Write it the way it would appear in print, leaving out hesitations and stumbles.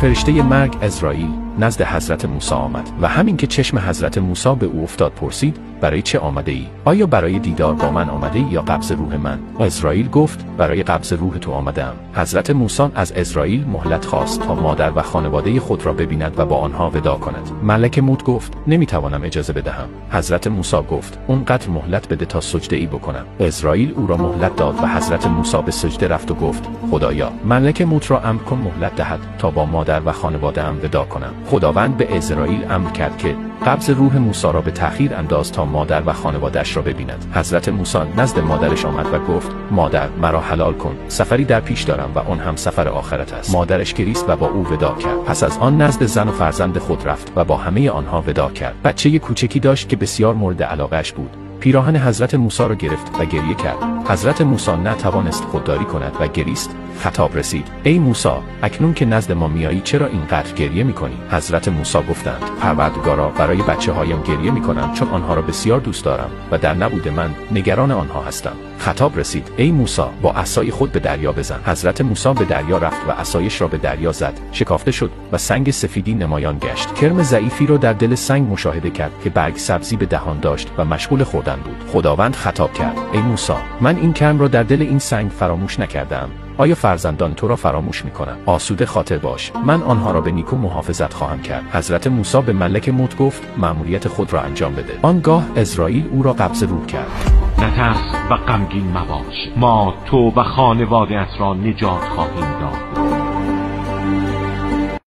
فرشته مرگ عزرائیل نزد حضرت موسی آمد و همین که چشم حضرت موسی به او افتاد پرسید: برای چه آمده ای؟ آیا برای دیدار با من آمده ای یا قبض روح من؟ عزرائیل گفت: برای قبض روح تو آمدم. حضرت موسی از عزرائیل مهلت خواست تا مادر و خانواده خود را ببیند و با آنها وداع کند. ملک موت گفت: نمیتوانم اجازه بدهم. حضرت موسی گفت: اونقدر مهلت بده تا سجده ای بکنم. عزرائیل او را مهلت داد و حضرت موسی به سجده رفت و گفت: خدایا، ملک موت را امر کن مهلت دهد تا با مادر و خانواده ام وداع کنم. خداوند به عزرائیل امر کرد که قبض روح موسی را به تأخیر انداز تا مادر و خانواده‌اش را ببیند. حضرت موسی نزد مادرش آمد و گفت: مادر، مرا حلال کن، سفری در پیش دارم و آن هم سفر آخرت است. مادرش گریست و با او وداع کرد. پس از آن نزد زن و فرزند خود رفت و با همه آنها وداع کرد. بچه کوچکی داشت که بسیار مورد علاقه‌اش بود. پیراهن حضرت موسی را گرفت و گریه کرد. حضرت موسی نتوانست خودداری کند و گریست. خطاب رسید: ای موسی، اکنون که نزد ما میایی چرا اینقدر گریه میکنی؟ حضرت موسی گفتند: پروردگارا، برای بچه‌هایم گریه میکنم چون آنها را بسیار دوست دارم و در نبود من نگران آنها هستم. خطاب رسید: ای موسی، با عصای خود به دریا بزن. حضرت موسی به دریا رفت و عصایش را به دریا زد. شکافته شد و سنگ سفیدی نمایان گشت. کرم ضعیفی را در دل سنگ مشاهده کرد که برگ سبزی به دهان داشت و مشغول خوردن بود. خداوند خطاب کرد: ای موسی، من این کرم را در دل این سنگ فراموش نکردم. آیا فرزندان تو را فراموش میکنم؟ آسوده خاطر باش، من آنها را به نیکو محافظت خواهم کرد. حضرت موسی به ملک موت گفت: مأموریت خود را انجام بده. آنگاه عزرائیل او را قبض روح کرد. نترس و غمگین مباش، ما تو و خانواده‌ات را نجات خواهیم داد.